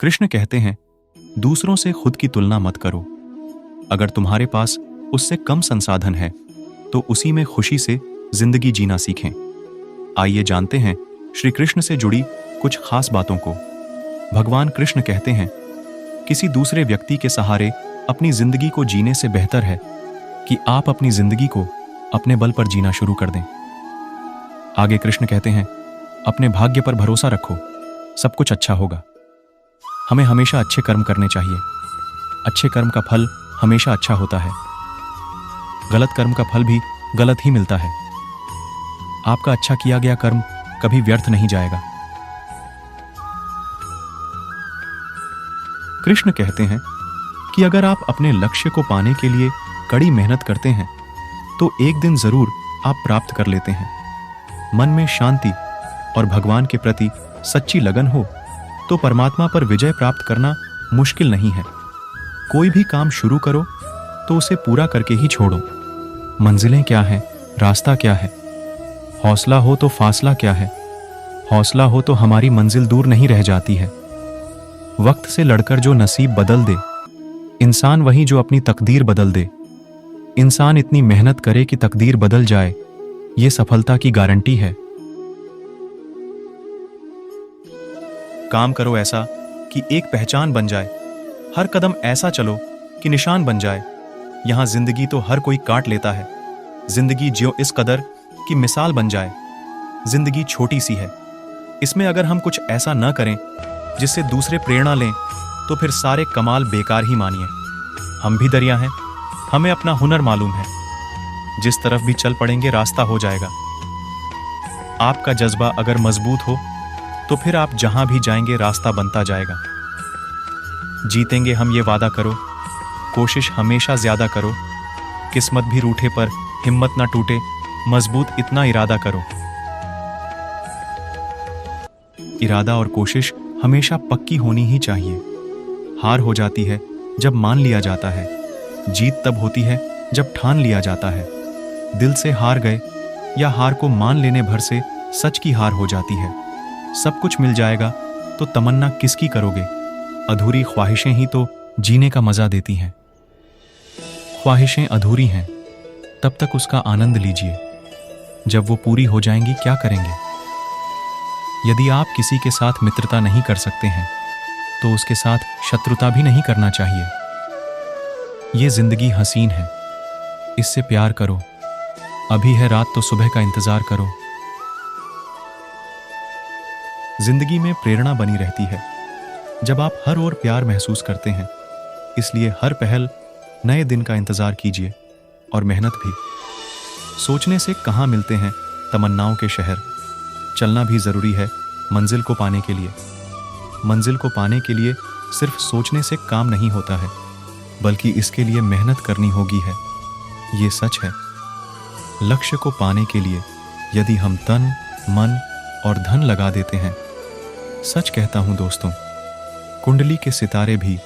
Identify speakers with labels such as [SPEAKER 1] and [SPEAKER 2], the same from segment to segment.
[SPEAKER 1] कृष्ण कहते हैं, दूसरों से खुद की तुलना मत करो। अगर तुम्हारे पास उससे कम संसाधन है तो उसी में खुशी से जिंदगी जीना सीखें। आइए जानते हैं श्री कृष्ण से जुड़ी कुछ खास बातों को। भगवान कृष्ण कहते हैं, किसी दूसरे व्यक्ति के सहारे अपनी जिंदगी को जीने से बेहतर है कि आप अपनी जिंदगी को अपने बल पर जीना शुरू कर दें। आगे कृष्ण कहते हैं, अपने भाग्य पर भरोसा रखो, सब कुछ अच्छा होगा। हमें हमेशा अच्छे कर्म करने चाहिए। अच्छे कर्म का फल हमेशा अच्छा होता है। गलत कर्म का फल भी गलत ही मिलता है। आपका अच्छा किया गया कर्म कभी व्यर्थ नहीं जाएगा। कृष्ण कहते हैं कि अगर आप अपने लक्ष्य को पाने के लिए कड़ी मेहनत करते हैं तो एक दिन जरूर आप प्राप्त कर लेते हैं। मन में शांति और भगवान के प्रति सच्ची लगन हो तो परमात्मा पर विजय प्राप्त करना मुश्किल नहीं है। कोई भी काम शुरू करो तो उसे पूरा करके ही छोड़ो। मंजिलें क्या है, रास्ता क्या है, हौसला हो तो फासला क्या है। हौसला हो तो हमारी मंजिल दूर नहीं रह जाती है। वक्त से लड़कर जो नसीब बदल दे, इंसान वही जो अपनी तकदीर बदल दे। इंसान इतनी मेहनत करे कि तकदीर बदल जाए, ये सफलता की गारंटी है। काम करो ऐसा कि एक पहचान बन जाए। हर कदम ऐसा चलो कि निशान बन जाए। यहां जिंदगी तो हर कोई काट लेता है। जिंदगी जियो इस कदर कि मिसाल बन जाए। जिंदगी छोटी सी है, इसमें अगर हम कुछ ऐसा न करें जिससे दूसरे प्रेरणा लें तो फिर सारे कमाल बेकार ही मानिए। हम भी दरिया हैं, हमें अपना हुनर मालूम है। जिस तरफ भी चल पड़ेंगे रास्ता हो जाएगा। आपका जज्बा अगर मजबूत हो तो फिर आप जहां भी जाएंगे रास्ता बनता जाएगा। जीतेंगे हम ये वादा करो, कोशिश हमेशा ज्यादा करो। किस्मत भी रूठे पर हिम्मत ना टूटे, मजबूत इतना इरादा करो। इरादा और कोशिश हमेशा पक्की होनी ही चाहिए। हार हो जाती है जब मान लिया जाता है। जीत तब होती है जब ठान लिया जाता है। दिल से हार गए या हार को मान लेने भर से सच की हार हो जाती है। सब कुछ मिल जाएगा तो तमन्ना किसकी करोगे। अधूरी ख्वाहिशें ही तो जीने का मजा देती हैं। ख्वाहिशें अधूरी हैं, तब तक उसका आनंद लीजिए। जब वो पूरी हो जाएंगी क्या करेंगे। यदि आप किसी के साथ मित्रता नहीं कर सकते हैं तो उसके साथ शत्रुता भी नहीं करना चाहिए। ये जिंदगी हसीन है, इससे प्यार करो। अभी है रात तो सुबह का इंतजार करो। जिंदगी में प्रेरणा बनी रहती है जब आप हर ओर प्यार महसूस करते हैं। इसलिए हर पहल नए दिन का इंतजार कीजिए और मेहनत भी। सोचने से कहाँ मिलते हैं तमन्नाओं के शहर। चलना भी जरूरी है मंजिल को पाने के लिए। मंजिल को पाने के लिए सिर्फ सोचने से काम नहीं होता है, बल्कि इसके लिए मेहनत करनी होगी है। ये सच है। लक्ष्य को पाने के लिए यदि हम तन, मन और धन लगा देते हैं, सच कहता हूं दोस्तों, कुंडली के सितारे भी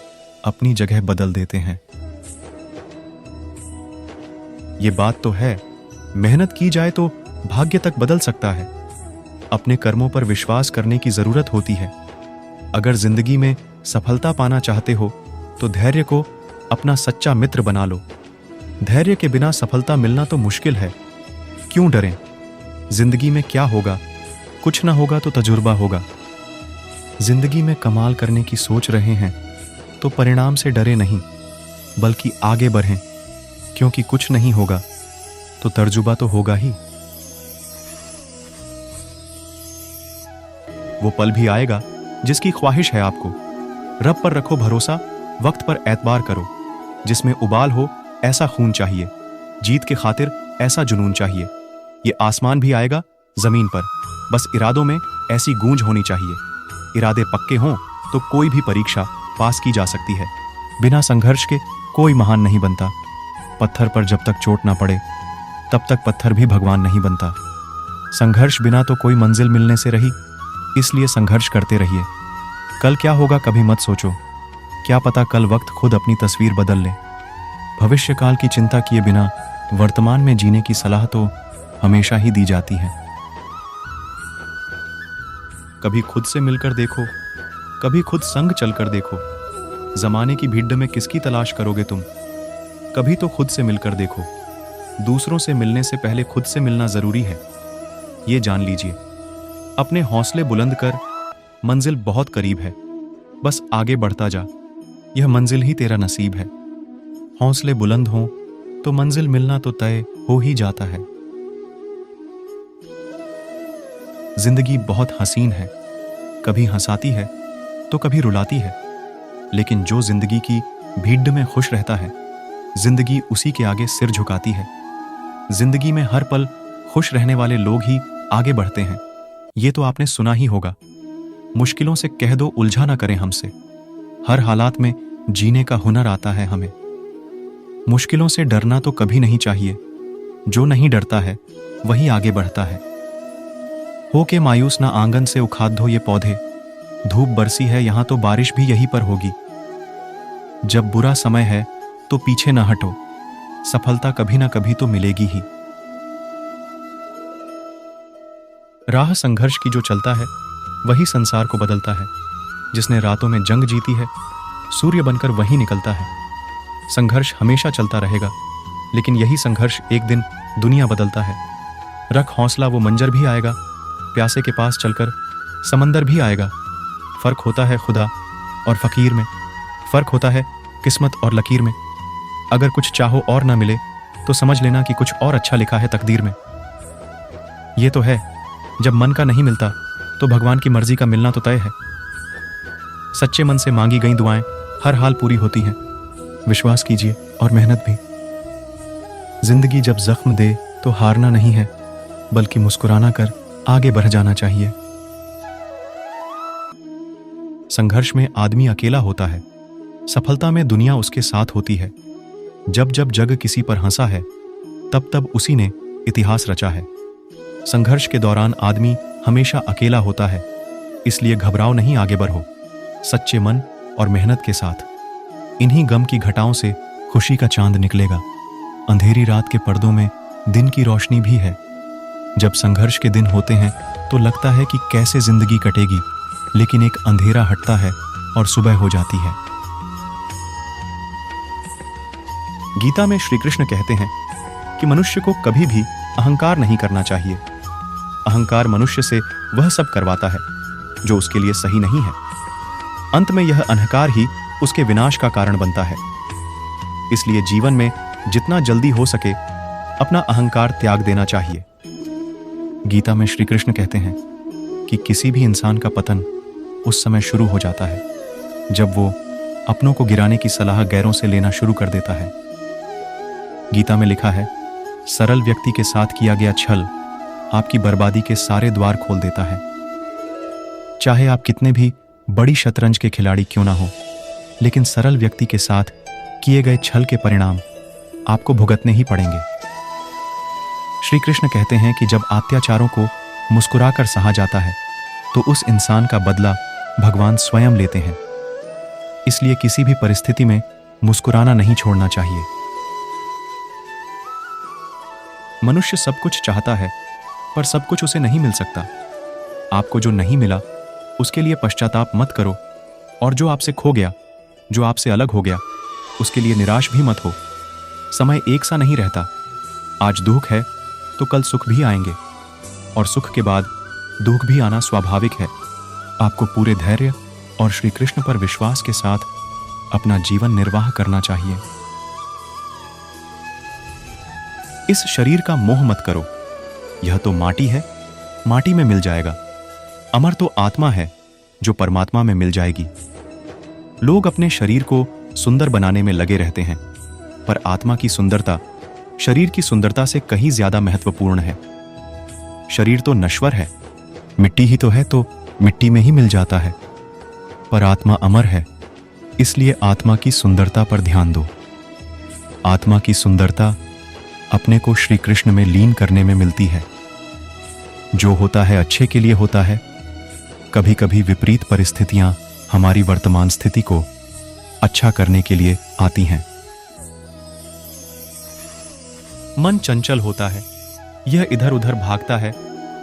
[SPEAKER 1] अपनी जगह बदल देते हैं। ये बात तो है, मेहनत की जाए तो भाग्य तक बदल सकता है। अपने कर्मों पर विश्वास करने की जरूरत होती है। अगर जिंदगी में सफलता पाना चाहते हो तो धैर्य को अपना सच्चा मित्र बना लो। धैर्य के बिना सफलता मिलना तो मुश्किल है। क्यों डरें? जिंदगी में क्या होगा? कुछ ना होगा तो तजुर्बा होगा। जिंदगी में कमाल करने की सोच रहे हैं तो परिणाम से डरे नहीं, बल्कि आगे बढ़ें, क्योंकि कुछ नहीं होगा तो तजुर्बा तो होगा ही। वो पल भी आएगा जिसकी ख्वाहिश है आपको। रब पर रखो भरोसा, वक्त पर एतबार करो। जिसमें उबाल हो ऐसा खून चाहिए, जीत के खातिर ऐसा जुनून चाहिए। ये आसमान भी आएगा जमीन पर, बस इरादों में ऐसी गूंज होनी चाहिए। इरादे पक्के हों तो कोई भी परीक्षा पास की जा सकती है। बिना संघर्ष के कोई महान नहीं बनता। पत्थर पर जब तक चोट ना पड़े तब तक पत्थर भी भगवान नहीं बनता। संघर्ष बिना तो कोई मंजिल मिलने से रही, इसलिए संघर्ष करते रहिए। कल क्या होगा कभी मत सोचो, क्या पता कल वक्त खुद अपनी तस्वीर बदल ले। भविष्यकाल की चिंता किए बिना वर्तमान में जीने की सलाह तो हमेशा ही दी जाती है। कभी खुद से मिलकर देखो, कभी खुद संग चलकर देखो। जमाने की भीड़ में किसकी तलाश करोगे तुम? कभी तो खुद से मिलकर देखो। दूसरों से मिलने से पहले खुद से मिलना जरूरी है, ये जान लीजिए। अपने हौसले बुलंद कर, मंजिल बहुत करीब है, बस आगे बढ़ता जा, यह मंजिल ही तेरा नसीब है। हौसले बुलंद हों तो मंजिल मिलना तो तय हो ही जाता है। जिंदगी बहुत हसीन है, कभी हंसाती है तो कभी रुलाती है, लेकिन जो जिंदगी की भीड़ में खुश रहता है, जिंदगी उसी के आगे सिर झुकाती है। जिंदगी में हर पल खुश रहने वाले लोग ही आगे बढ़ते हैं, ये तो आपने सुना ही होगा। मुश्किलों से कह दो उलझा ना करें हमसे, हर हालात में जीने का हुनर आता है हमें। मुश्किलों से डरना तो कभी नहीं चाहिए, जो नहीं डरता है वही आगे बढ़ता है। हो के मायूस ना आंगन से उखाड़ दो ये पौधे, धूप बरसी है यहां तो बारिश भी यहीं पर होगी। जब बुरा समय है तो पीछे ना हटो, सफलता कभी ना कभी तो मिलेगी ही। राह संघर्ष की जो चलता है वही संसार को बदलता है। जिसने रातों में जंग जीती है, सूर्य बनकर वही निकलता है। संघर्ष हमेशा चलता रहेगा, लेकिन यही संघर्ष एक दिन दुनिया बदलता है। रख हौसला, वो मंजर भी आएगा, प्यासे के पास चलकर समंदर भी आएगा। फर्क होता है खुदा और फकीर में, फर्क होता है किस्मत और लकीर में। अगर कुछ चाहो और ना मिले तो समझ लेना कि कुछ और अच्छा लिखा है तकदीर में। ये तो है, जब मन का नहीं मिलता तो भगवान की मर्जी का मिलना तो तय है। सच्चे मन से मांगी गई दुआएं हर हाल पूरी होती हैं, विश्वास कीजिए और मेहनत भी। जिंदगी जब जख्म दे तो हारना नहीं है, बल्कि मुस्कुराना कर आगे बढ़ जाना चाहिए। संघर्ष में आदमी अकेला होता है, सफलता में दुनिया उसके साथ होती है। जब जब जग किसी पर हंसा है, तब तब उसी ने इतिहास रचा है। संघर्ष के दौरान आदमी हमेशा अकेला होता है, इसलिए घबराओ नहीं, आगे बढ़ो सच्चे मन और मेहनत के साथ। इन्हीं गम की घटाओं से खुशी का चांद निकलेगा। अंधेरी रात के पर्दों में दिन की रोशनी भी है। जब संघर्ष के दिन होते हैं तो लगता है कि कैसे जिंदगी कटेगी, लेकिन एक अंधेरा हटता है और सुबह हो जाती है। गीता में श्री कृष्ण कहते हैं कि मनुष्य को कभी भी अहंकार नहीं करना चाहिए। अहंकार मनुष्य से वह सब करवाता है जो उसके लिए सही नहीं है। अंत में यह अहंकार ही उसके विनाश का कारण बनता है। इसलिए जीवन में जितना जल्दी हो सके अपना अहंकार त्याग देना चाहिए। गीता में श्री कृष्ण कहते हैं कि किसी भी इंसान का पतन उस समय शुरू हो जाता है जब वो अपनों को गिराने की सलाह गैरों से लेना शुरू कर देता है। गीता में लिखा है, सरल व्यक्ति के साथ किया गया छल आपकी बर्बादी के सारे द्वार खोल देता है। चाहे आप कितने भी बड़ी शतरंज के खिलाड़ी क्यों ना हो, लेकिन सरल व्यक्ति के साथ किए गए छल के परिणाम आपको भुगतने ही पड़ेंगे। श्री कृष्ण कहते हैं कि जब अत्याचारों को मुस्कुराकर सहा जाता है तो उस इंसान का बदला भगवान स्वयं लेते हैं। इसलिए किसी भी परिस्थिति में मुस्कुराना नहीं छोड़ना चाहिए। मनुष्य सब कुछ चाहता है, पर सब कुछ उसे नहीं मिल सकता। आपको जो नहीं मिला उसके लिए पश्चाताप मत करो, और जो आपसे खो गया, जो आपसे अलग हो गया, उसके लिए निराश भी मत हो। समय एक सा नहीं रहता। आज दुख है तो कल सुख भी आएंगे, और सुख के बाद दुख भी आना स्वाभाविक है। आपको पूरे धैर्य और श्री कृष्ण पर विश्वास के साथ अपना जीवन निर्वाह करना चाहिए। इस शरीर का मोह मत करो, यह तो माटी है, माटी में मिल जाएगा। अमर तो आत्मा है जो परमात्मा में मिल जाएगी। लोग अपने शरीर को सुंदर बनाने में लगे रहते हैं, पर आत्मा की सुंदरता शरीर की सुंदरता से कहीं ज्यादा महत्वपूर्ण है। शरीर तो नश्वर है, मिट्टी ही तो है, तो मिट्टी में ही मिल जाता है, पर आत्मा अमर है, इसलिए आत्मा की सुंदरता पर ध्यान दो। आत्मा की सुंदरता अपने को श्री कृष्ण में लीन करने में मिलती है। जो होता है अच्छे के लिए होता है। कभी कभी विपरीत परिस्थितियां हमारी वर्तमान स्थिति को अच्छा करने के लिए आती हैं। मन चंचल होता है, यह इधर उधर भागता है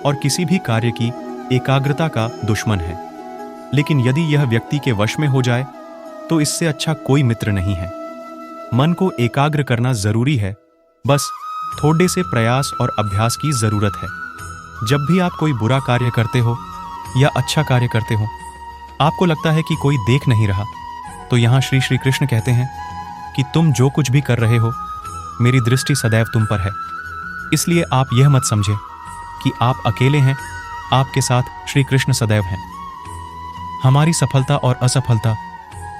[SPEAKER 1] और किसी भी कार्य की एकाग्रता का दुश्मन है। लेकिन यदि यह व्यक्ति के वश में हो जाए तो इससे अच्छा कोई मित्र नहीं है। मन को एकाग्र करना जरूरी है, बस थोड़े से प्रयास और अभ्यास की जरूरत है। जब भी आप कोई बुरा कार्य करते हो या अच्छा कार्य करते हो, आपको लगता है कि कोई देख नहीं रहा, तो यहाँ श्री कृष्ण कहते हैं कि तुम जो कुछ भी कर रहे हो, मेरी दृष्टि सदैव तुम पर है। इसलिए आप यह मत समझें कि आप अकेले हैं, आपके साथ श्री कृष्ण सदैव हैं। हमारी सफलता और असफलता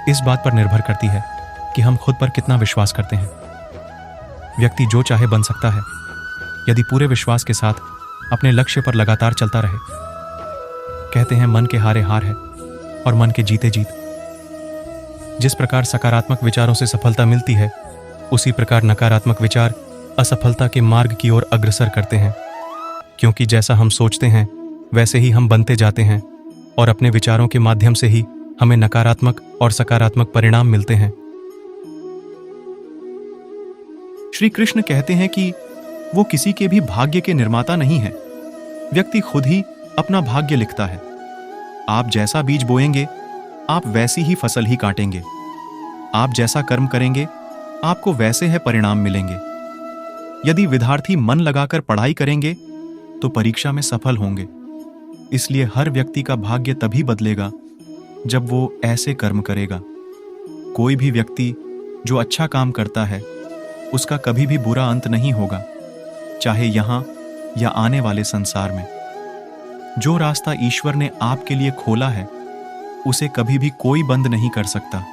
[SPEAKER 1] इस बात पर निर्भर करती है कि हम खुद पर कितना विश्वास करते हैं। व्यक्ति जो चाहे बन सकता है, यदि पूरे विश्वास के साथ अपने लक्ष्य पर लगातार चलता रहे। कहते हैं मन के हारे हार है और मन के जीते जीत। जिस प्रकार सकारात्मक विचारों से सफलता मिलती है, उसी प्रकार नकारात्मक विचार असफलता के मार्ग की ओर अग्रसर करते हैं, क्योंकि जैसा हम सोचते हैं वैसे ही हम बनते जाते हैं और अपने विचारों के माध्यम से ही हमें नकारात्मक और सकारात्मक परिणाम मिलते हैं। श्री कृष्ण कहते हैं कि वो किसी के भी भाग्य के निर्माता नहीं है। व्यक्ति खुद ही अपना भाग्य लिखता है। आप जैसा बीज बोएंगे, आप वैसी ही फसल ही काटेंगे। आप जैसा कर्म करेंगे, आपको वैसे है परिणाम मिलेंगे। यदि विद्यार्थी मन लगाकर पढ़ाई करेंगे तो परीक्षा में सफल होंगे। इसलिए हर व्यक्ति का भाग्य तभी बदलेगा जब वो ऐसे कर्म करेगा। कोई भी व्यक्ति जो अच्छा काम करता है, उसका कभी भी बुरा अंत नहीं होगा, चाहे यहाँ या आने वाले संसार में। जो रास्ता ईश्वर ने आपके लिए खोला है, उसे कभी भी कोई बंद नहीं कर सकता।